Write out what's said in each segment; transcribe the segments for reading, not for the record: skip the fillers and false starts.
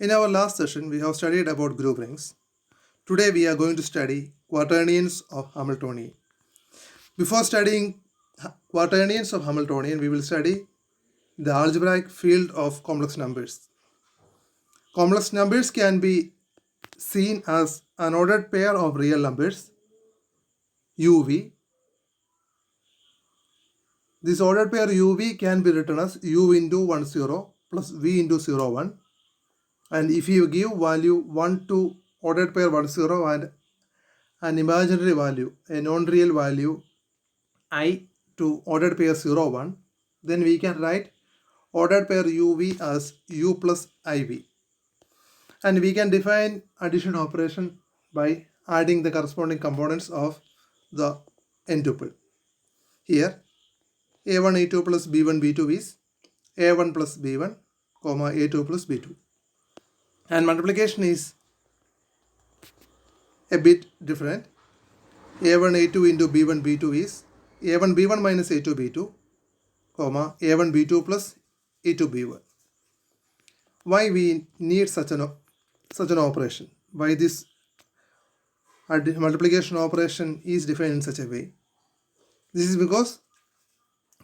In our last session, we have studied about group rings. Today, we are going to study quaternions of Hamiltonian. Before studying quaternions of Hamiltonian, we will study the algebraic field of complex numbers. Complex numbers can be seen as an ordered pair of real numbers, UV. This ordered pair UV can be written as U into 1 0 plus V into 0 1. And if you give value 1 to ordered pair 1 0 and an imaginary value, a non-real value I to ordered pair 0 1, then we can write ordered pair UV as U plus IV. And we can define addition operation by adding the corresponding components of the n tuple. Here A1 A2 plus B1 B2 is A1 plus B1 comma A2 plus B2. And multiplication is a bit different. A1 A2 into B1 B2 is A1 B1 minus A2 B2 comma A1 B2 plus A2 B1. Why we need such an operation? Why this multiplication operation is defined in such a way? This is because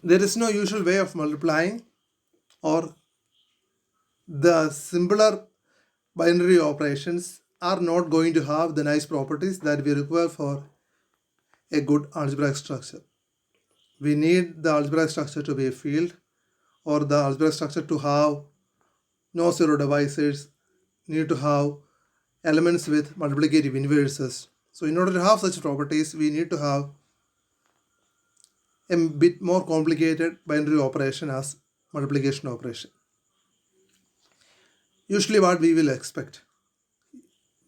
there is no usual way of multiplying, or the simpler binary operations are not going to have the nice properties that we require for a good algebraic structure. We need the algebraic structure to be a field, or the algebraic structure to have no zero divisors, need to have elements with multiplicative inverses. So in order to have such properties, we need to have a bit more complicated binary operation as multiplication operation. Usually what we will expect,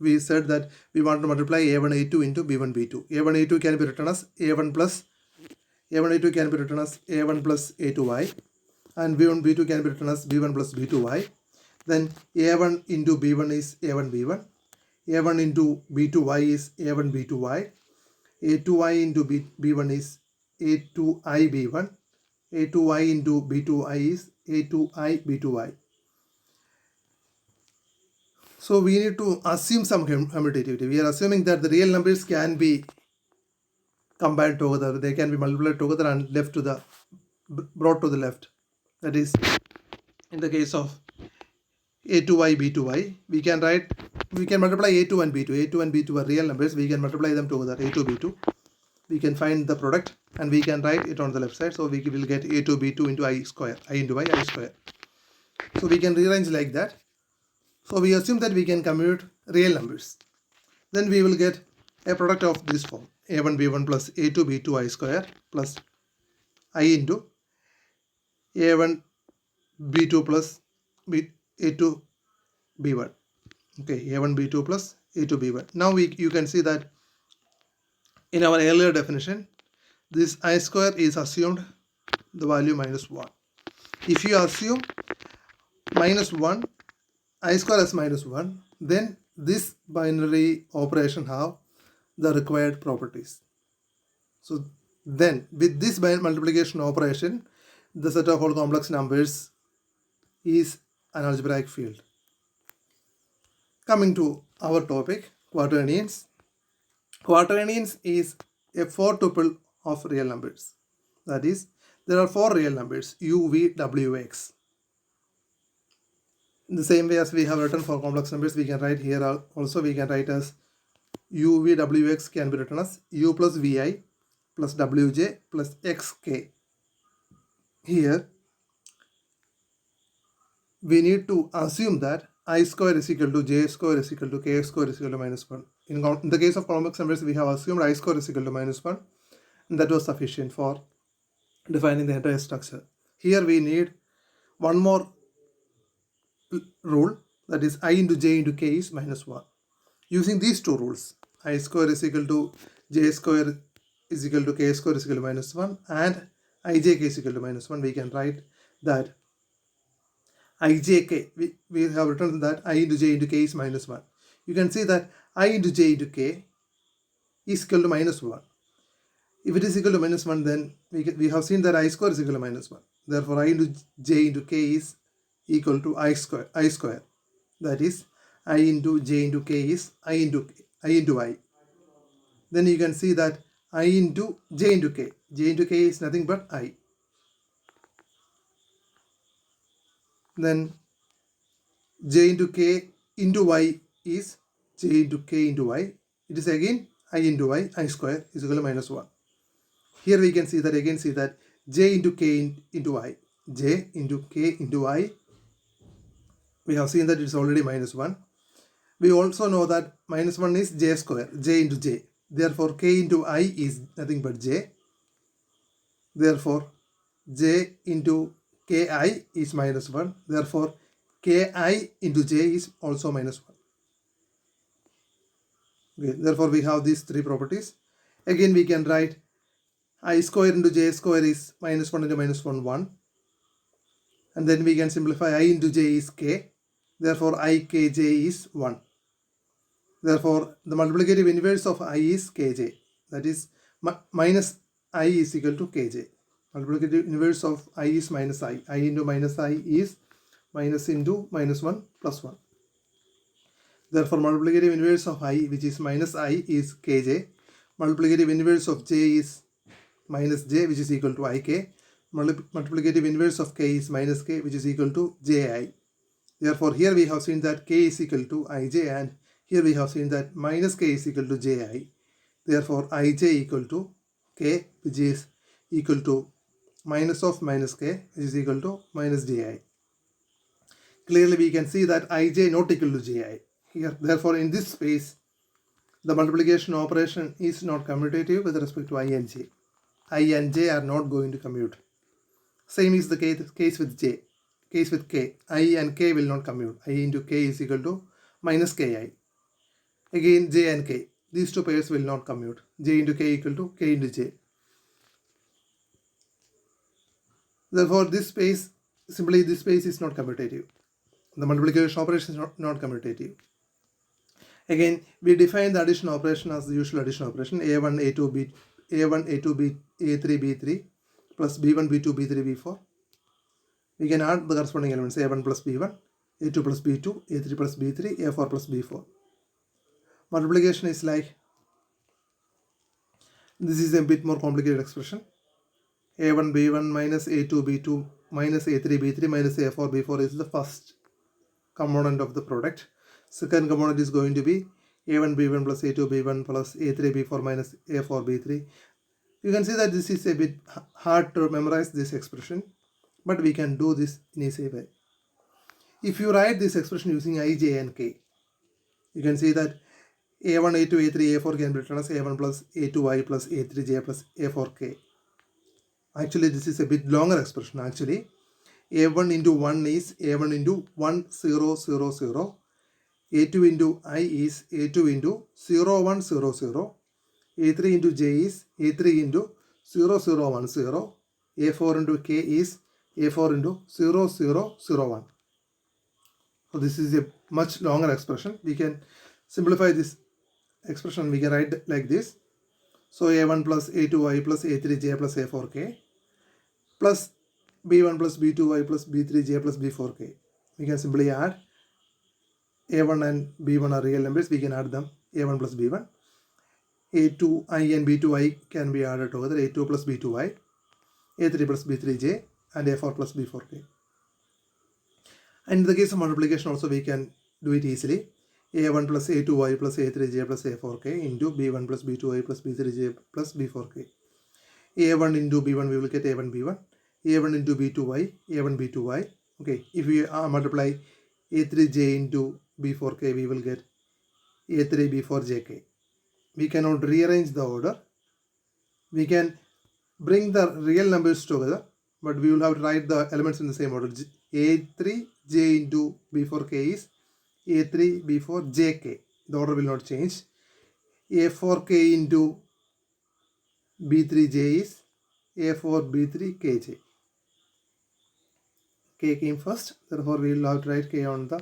we said that we want to multiply A1 A2 into B1 B2. A1 A2 can be written as A1 plus A1 A2 can be written as A1 plus A2y, and B1 B2 can be written as B1 plus B2y. Then A1 into B1 is A1 B1, A1 into B2y is A1 B2y, A2y into B1 is A2i B1, A2y into B2i is A2i B2y. So we need to assume some commutativity. We are assuming that the real numbers can be combined together, they can be multiplied together and brought to the left. That is, in the case of A2y B2y, we can multiply A2 and B2. A2 and B2 are real numbers. We can multiply them together, A2 B2. We can find the product and we can write it on the left side. So we will get A2 B2 into I square, I into I square. So we can rearrange like that. So we assume that we can commute real numbers. Then we will get a product of this form, A1 B1 plus A2 B2 I square plus I into A1 B2 plus A2 B1. Okay, A1 B2 plus A2 B1. Now you can see that in our earlier definition, this I square is assumed the value minus 1. If you assume minus 1, I square as minus 1, then this binary operation have the required properties. So then with this multiplication operation, the set of all complex numbers is an algebraic field. Coming to our topic, quaternions. Quaternions is a 4-tuple of real numbers. That is, there are 4 real numbers, u, v, w, x. In the same way as we have written for complex numbers, we can write here also, we can write as u, v, w, x can be written as u plus vi plus wj plus xk. Here, we need to assume that I square is equal to j square is equal to k square is equal to minus 1. In the case of complex numbers, we have assumed I square is equal to minus 1, and that was sufficient for defining the entire structure. Here we need one more rule, that is I into j into k is minus 1. Using these two rules, I square is equal to j square is equal to k square is equal to minus 1 and ijk is equal to minus 1, we can write that ijk, we have written that I into j into k is minus 1. You can see that I into j into k is equal to minus 1. If it is equal to minus 1, then we have seen that I square is equal to minus 1. Therefore, I into j into k is equal to I square. that is I into j into k is I into I. Then you can see that I into j into k. J into k is nothing but I. Then j into k into y is j into k into y. It is again I into I square is equal to minus 1. Here we can see that j into k into I. J into k into I. We have seen that it's already minus 1. We also know that minus 1 is j square, j into j. Therefore, k into I is nothing but j. Therefore, j into ki is minus 1. Therefore, ki into j is also minus 1. Okay, therefore, we have these three properties. Again, we can write I square into j square is minus 1 into minus 1, 1. And then we can simplify I into j is k. Therefore, I kj is 1. Therefore, the multiplicative inverse of I is kj. That is minus I is equal to kj. Multiplicative inverse of I is minus I. I into minus I is minus into minus 1 plus 1. Therefore, multiplicative inverse of I, which is minus I, is kj. Multiplicative inverse of j is minus j, which is equal to ik. Multiplicative inverse of k is minus k, which is equal to ji. Therefore, here we have seen that k is equal to ij, and here we have seen that minus k is equal to ji. Therefore, ij equal to k, which is equal to minus of minus k, which is equal to minus ji. Clearly, we can see that ij not equal to ji. Here, therefore, in this space, the multiplication operation is not commutative with respect to I and j. I and j are not going to commute. Same is the case with j. Case with k. I and k will not commute. I into k is equal to minus ki. Again, j and k. These two pairs will not commute. J into k equal to k into j. Therefore, this space is not commutative. The multiplication operation is not commutative. Again, we define the addition operation as the usual addition operation a1, a2, a1, a2, a3, b3 plus b1, b2, b3, b4. We can add the corresponding elements a1 plus b1, a2 plus b2, a3 plus b3, a4 plus b4. Multiplication is like, this is a bit more complicated expression. a1, b1 minus a2, b2 minus a3, b3 minus a4, b4 is the first component of the product. Second component is going to be a1, b1 plus a2, b1 plus a3, b4 minus a4, b3. You can see that this is a bit hard to memorize this expression, but we can do this in a easy way. If you write this expression using ij and k, you can see that a1, a2, a3, a4 can be written as a1 plus a2i plus a3j plus a4k. Actually, this is a bit longer expression. Actually, a1 into 1 is a1 into 1, 0, 0, 0. a2 into I is a2 into 0, 1, 0, 0. a3 into j is a3 into 0, 0, 1, 0. a4 into k is a4 into 0, 0, 0, 1. So this is a much longer expression. We can simplify this expression. We can write like this. So a1 plus a2i plus a3j plus a4k plus b1 plus b2i plus b3j plus b4k. We can simply add a1 and b1 are real numbers. We can add them a1 plus b1. a2i and b2i can be added together, a2 plus b2i, a3 plus b3j and a4 plus b4k. And in the case of multiplication also we can do it easily. a1 plus a2i plus a3j plus a4k into b1 plus b2i plus b3j plus b4k. a1 into b1 we will get a1 b1, a1 into b2y, a1 b2y. Okay, if we multiply a3j into b4k, we will get a3 b4jk. We cannot rearrange the order. We can bring the real numbers together, but we will have to write the elements in the same order. a3j into b4k is a3 b4jk. The order will not change. a4k into b3j is a4 b3kj. K came first, therefore we will have to write k on the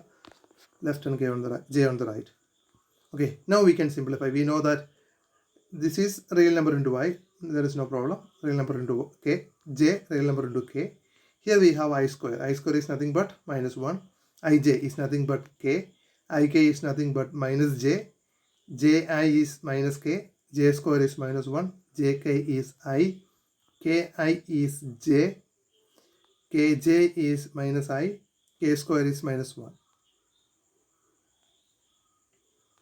left and k on the right, j on the right. Okay, now we can simplify. We know that this is real number into I, there is no problem. Real number into k, j, real number into k. Here we have I square. I square is nothing but minus 1. ij is nothing but k. ik is nothing but minus j, ji is minus k, j square is minus 1, jk is I, ki is j, kj is minus I, k square is minus 1.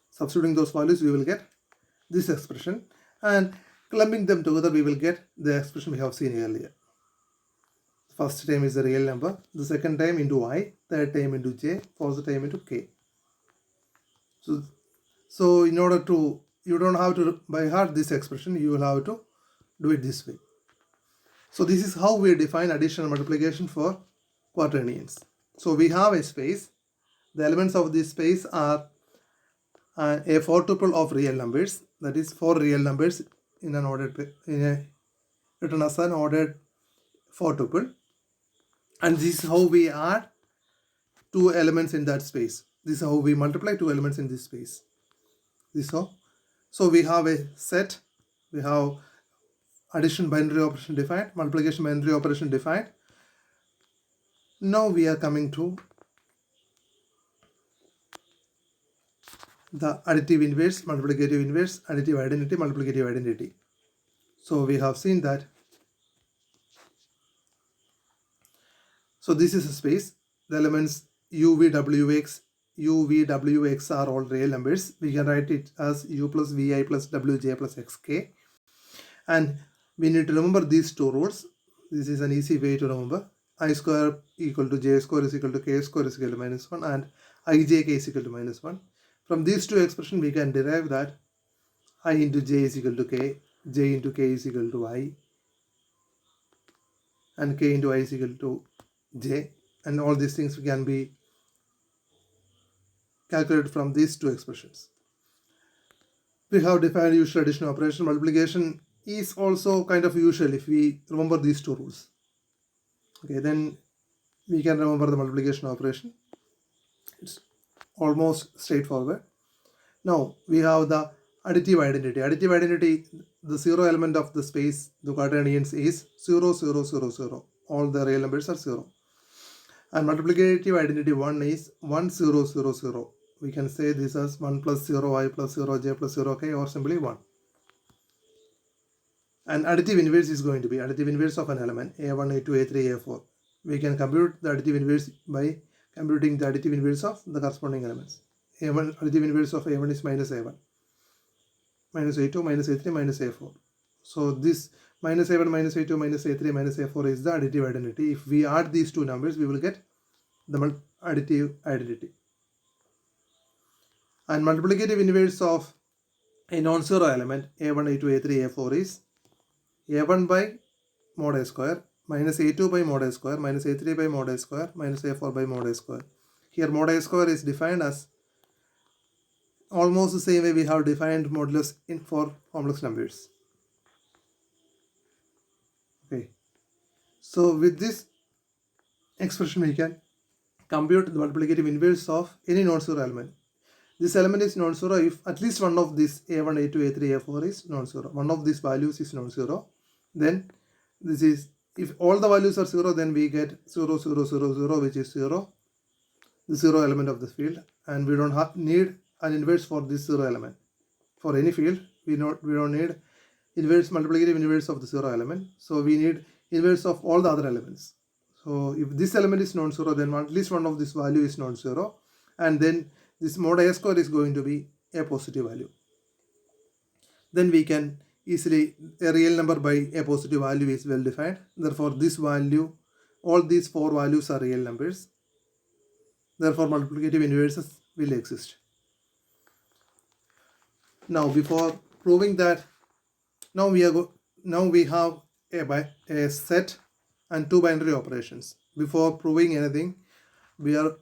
Substituting those values, we will get this expression, and clumping them together, we will get the expression we have seen earlier. First time is the real number, the second time into I, third time into j, fourth time into k. So in order to, you don't have to by heart this expression, you will have to do it this way. So this is how we define addition and multiplication for quaternions. So we have a space. The elements of this space are a 4 tuple of real numbers, that is 4 real numbers in an ordered, written as an ordered 4 tuple, and this is how we add 2 elements in that space. This is how we multiply 2 elements in this space. This how. So we have a set, we have addition binary operation defined, multiplication binary operation defined. Now we are coming to the additive inverse, multiplicative inverse, additive identity, multiplicative identity. So we have seen that. So this is a space. The elements u, v, w, x, u, v, w, x are all real numbers. We can write it as u plus vi plus wj plus xk. And we need to remember these 2 rules. This is an easy way to remember. I square equal to j square is equal to k square is equal to minus 1, and ijk is equal to minus 1. From these 2 expressions, we can derive that I into j is equal to k, j into k is equal to I, and k into I is equal to j, and all these things can be calculated from these 2 expressions. We have defined usual addition operation. Multiplication is also kind of usual if we remember these 2 rules. Okay, then we can remember the multiplication operation. It's almost straightforward. Now we have the additive identity. Additive identity, the 0 element of the space, the quaternions, is 0, 0, 0, 0. All the real numbers are 0. And multiplicative identity 1 is 1, 0, 0, 0. We can say this as 1 plus 0, I plus 0, j plus 0, k, or simply 1. And additive inverse is going to be additive inverse of an element, a1, a2, a3, a4. We can compute the additive inverse by computing the additive inverse of the corresponding elements. A1, additive inverse of a1 is minus a1, minus a2, minus a3, minus a4. So this minus a1, minus a2, minus a3, minus a4 is the additive identity. If we add these 2 numbers, we will get the additive identity. And multiplicative inverse of a non-zero element, a1, a2, a3, a4 is a1 by mod a square, minus a2 by mod a square, minus a3 by mod a square, minus a4 by mod a square. Here mod a square is defined as almost the same way we have defined modulus for complex numbers. Okay. So with this expression, we can compute the multiplicative inverse of any non-zero element. This element is non-zero if at least one of these a1, a2, a3, a4 is non-zero. One of these values is non-zero. Then this is, if all the values are 0, then we get 0, 0, 0, 0, which is 0, the 0 element of the field, and we don't need an inverse for this 0 element. For any field, we don't need inverse, multiplicative inverse of the 0 element. So we need inverse of all the other elements. So if this element is non-zero, then at least one of this value is non-zero, and then this mod a square is going to be a positive value. Then we can easily, a real number by a positive value is well defined. Therefore this value, all these 4 values are real numbers. Therefore multiplicative inverses will exist. Now before proving that, now we have a set and 2 binary operations. Before proving anything,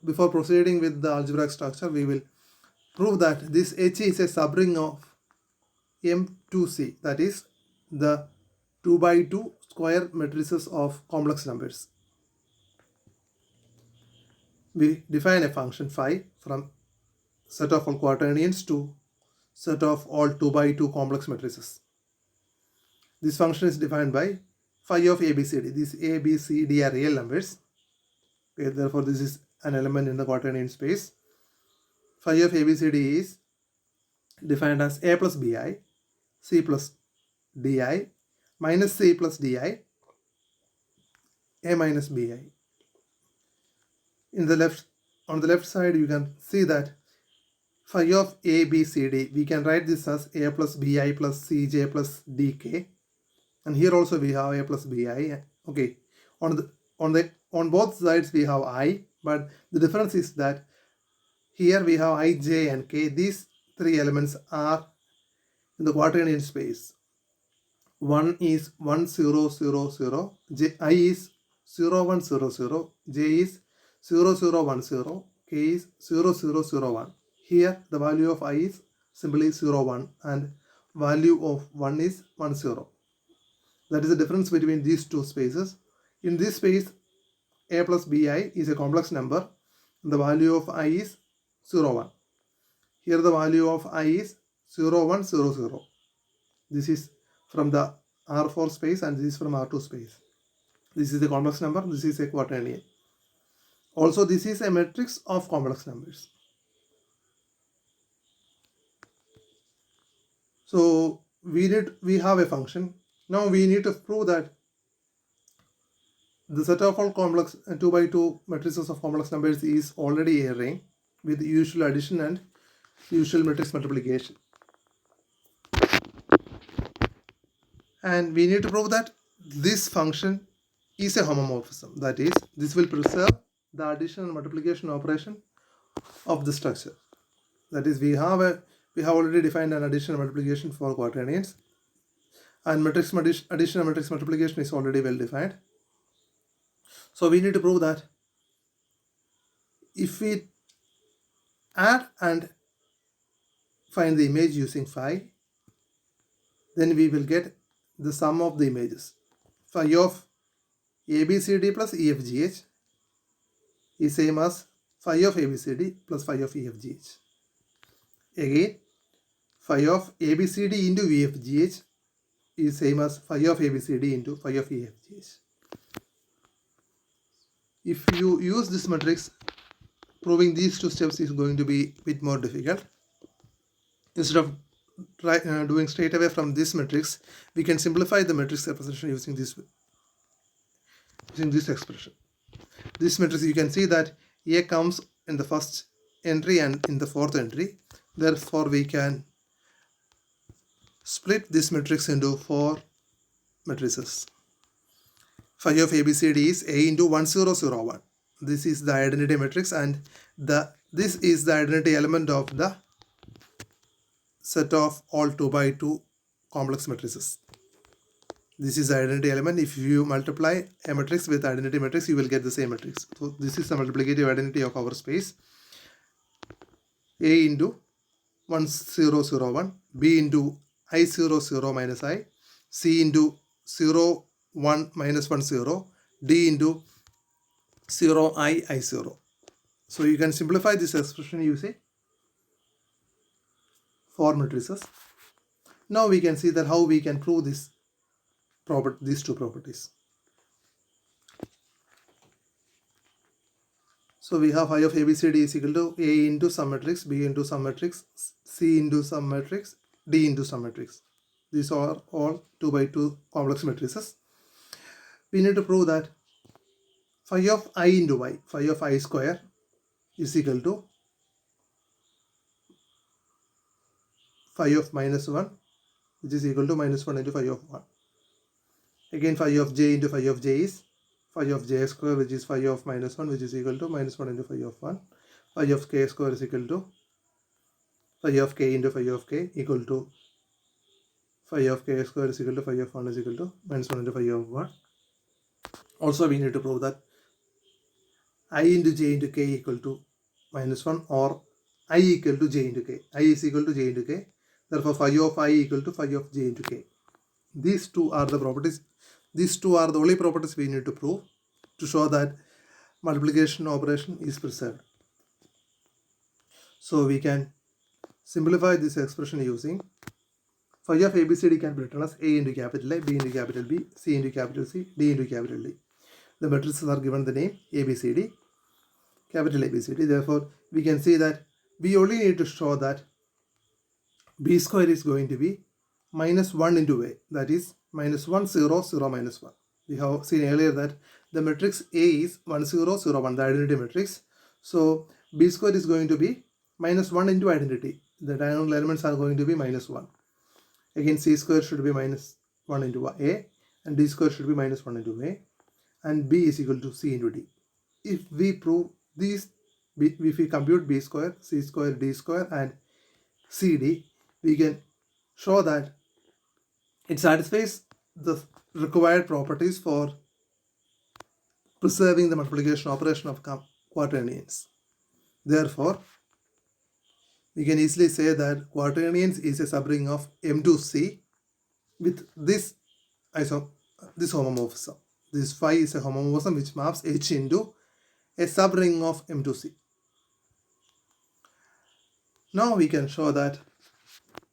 before proceeding with the algebraic structure, we will prove that this H is a subring of M2C, that is the 2 by 2 square matrices of complex numbers. We define a function phi from set of all quaternions to set of all 2 by 2 complex matrices. This function is defined by phi of ABCD. These A, B, C, D are real numbers. Okay, therefore this is an element in the quaternion space. phi of ABCD is defined as A plus BI, C plus DI, minus C plus DI, A minus BI. On the left side, you can see that phi of ABCD, we can write this as A plus BI plus CJ plus DK. And here also we have A plus BI. Okay, on both sides we have I, but the difference is that here we have I, J and K. These three elements are in the quaternion space. One is 1 0 0 0, I is 0 1 0 0, J is 0 0 1 0, K is 0 0 0 1. Here the value of I is simply 0 1 and value of 1 is 1 0. That is the difference between these two spaces. In this space, A plus BI is a complex number. The value of I is 0 1. Here the value of I is 0 1 0 0. This is from the R4 space and this is from R2 space. This is the complex number. This is a quaternion. Also, this is a matrix of complex numbers. So we have a function. Now we need to prove that the set of all complex 2 by 2 matrices of complex numbers is already a ring with usual addition and usual matrix multiplication. And we need to prove that this function is a homomorphism. That is, this will preserve the addition and multiplication operation of the structure. That is, we have already defined an addition and multiplication for quaternions, and matrix addition and matrix multiplication is already well defined. So we need to prove that if we add and find the image using phi, then we will get the sum of the images. Phi of ABCD plus EFGH is same as phi of ABCD plus phi of EFGH. Again, phi of ABCD into EFGH is same as phi of ABCD into phi of EFGH. If you use this matrix, proving these two steps is going to be a bit more difficult. Instead of doing straight away from this matrix, we can simplify the matrix representation using this expression. This matrix, you can see that A comes in the first entry and in the fourth entry. Therefore, we can split this matrix into 4 matrices. Phi of ABCD is A into 1 0 0 1. This is the identity matrix, and this is the identity element of the set of all 2 by 2 complex matrices. This is the identity element. If you multiply a matrix with identity matrix, you will get the same matrix. So this is the multiplicative identity of our space. A into 1 0 0 1, B into I 0 0 minus I, C into 0 1 minus 1 0, D into 0 I 0. So you can simplify this expression using 4 matrices. Now we can see that how we can prove these two properties. So we have phi of ABCD is equal to A into some matrix, B into some matrix, C into some matrix, D into some matrix. These are all 2 by 2 complex matrices. We need to prove that phi of I into Y, phi of I square is equal to phi of minus 1, which is equal to minus 1 into phi of 1. Again, phi of J into phi of J is phi of J square, which is phi of minus 1, which is equal to minus 1 into phi of 1. Phi of K square is equal to phi of K into phi of K equal to phi of K square is equal to phi of 1 is equal to minus 1 into phi of 1. Also, we need to prove that I into J into K equal to minus 1, or I equal to J into K. I is equal to J into K. Therefore, phi of I equal to phi of J into K. These two are the properties. These two are the only properties we need to prove to show that multiplication operation is preserved. So we can simplify this expression using phi of ABCD can be written as A into capital A, B into capital B, C into capital C, D into capital D. The matrices are given the name ABCD, capital ABCD. Therefore, we can see that we only need to show that B square is going to be minus 1 into A, that is minus 1, 0, 0, minus 1. We have seen earlier that the matrix A is 1, 0, 0, 1, the identity matrix. So B square is going to be minus 1 into identity. The diagonal elements are going to be minus 1. Again, C square should be minus 1 into A, and D square should be minus 1 into A, and B is equal to C into D. If we prove these, if we compute B square, C square, D square, and CD, we can show that it satisfies the required properties for preserving the multiplication operation of quaternions. Therefore, we can easily say that quaternions is a subring of M2C with this homomorphism. This phi is a homomorphism which maps H into a subring of M2C. Now we can show that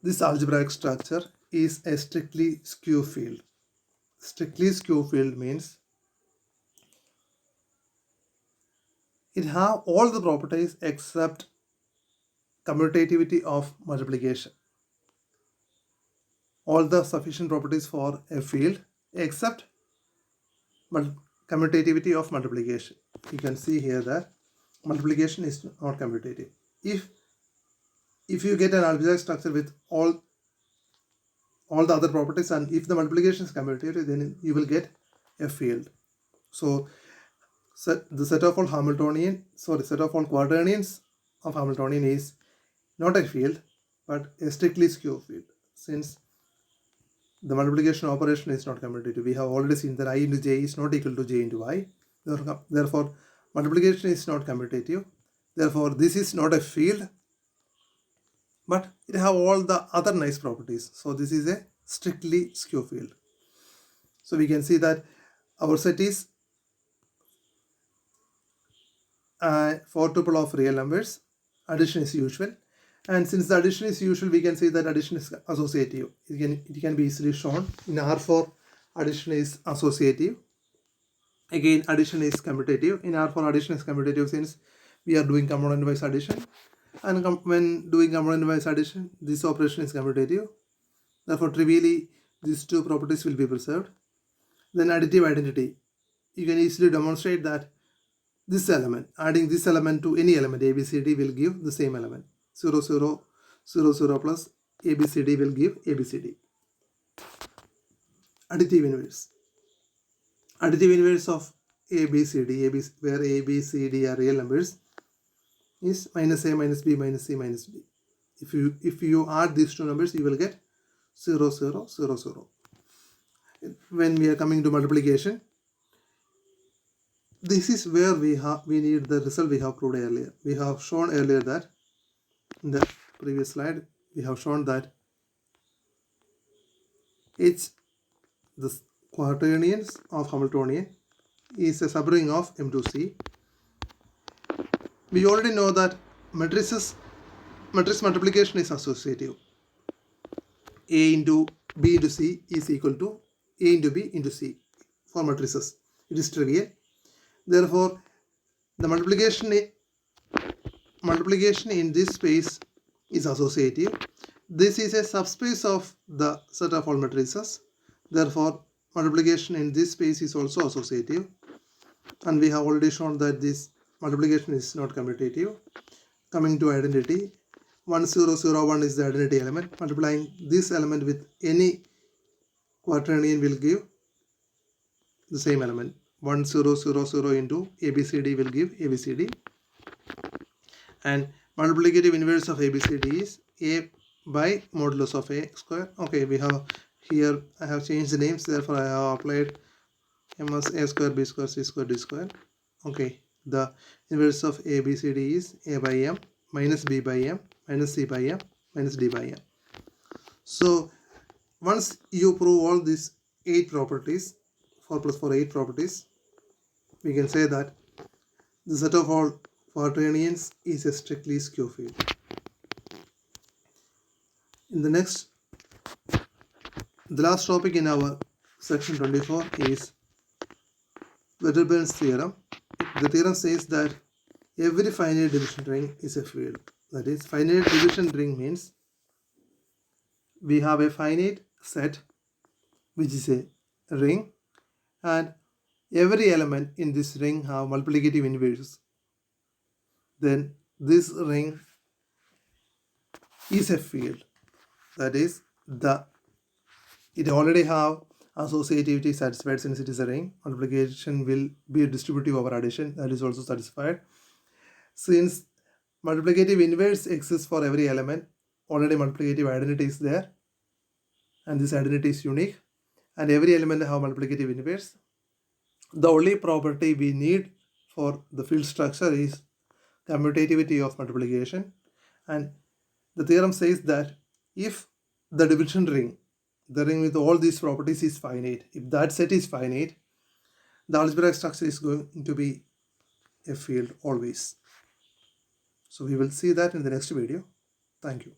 this algebraic structure is a strictly skew field. Strictly skew field means it have all the properties except commutativity of multiplication. All the sufficient properties for a field except commutativity of multiplication. You can see here that multiplication is not commutative. If you get an algebraic structure with all the other properties, and if the multiplication is commutative, then you will get a field. So the set of all quaternions of Hamiltonian is not a field but a strictly skew field, since the multiplication operation is not commutative. We have already seen that I into j is not equal to j into I. Therefore, multiplication is not commutative. Therefore, this is not a field, but it have all the other nice properties. So this is a strictly skew field. So we can see that our set is 4 tuple of real numbers. Addition is usual. And since the addition is usual, we can say that addition is associative. It can be easily shown. In R4, addition is associative. Again, addition is commutative. In R4, addition is commutative since we are doing component-wise addition. And when doing component-wise addition, this operation is commutative. Therefore, trivially, these two properties will be preserved. Then additive identity. You can easily demonstrate that this element, adding this element to any element, ABCD, will give the same element. 0, 0, 0, 0 plus ABCD will give ABCD. Additive inverse. Additive inverse of ABCD, where ABCD are real numbers, is minus A minus B minus C minus D. If you add these two numbers, you will get 0, 0, 0, 0. When we are coming to multiplication, this is where we need the result we have proved earlier. We have shown earlier that in the previous slide, we have shown that it's the quaternions of Hamiltonian is a subring of M2C. We already know that matrix multiplication is associative. A into B into C is equal to A into B into C for matrices. It is trivial. Therefore, the multiplication in this space is associative. This is a subspace of the set of all matrices. Therefore, multiplication in this space is also associative. And we have already shown that this multiplication is not commutative. Coming to identity, 1, 0, 0, 1 is the identity element. Multiplying this element with any quaternion will give the same element. 1, 0, 0, 0 into ABCD will give ABCD. And multiplicative inverse of ABCD is A by modulus of A square. Okay, we have here, I have changed the names, therefore I have applied M as A square, B square, C square, D square. Okay, the inverse of ABCD is A by M minus B by M minus C by M minus D by M. So once you prove all these 8 properties, 4 plus 4, 8 properties, we can say that the set of all quaternions is a strictly skew field. In the last topic in our section 24 is Wedderburn's theorem. The theorem says that every finite division ring is a field. That is, finite division ring means we have a finite set which is a ring, and every element in this ring have multiplicative inverse. Then this ring is a field. That is, it already have associativity satisfied since it is a ring. Multiplication will be distributive over addition, that is also satisfied. Since multiplicative inverse exists for every element, already multiplicative identity is there, and this identity is unique, and every element have multiplicative inverse. The only property we need for the field structure is commutativity of multiplication, and the theorem says that if the division ring, the ring with all these properties, is finite, if that set is finite, the algebraic structure is going to be a field always. So we will see that in the next video. Thank you.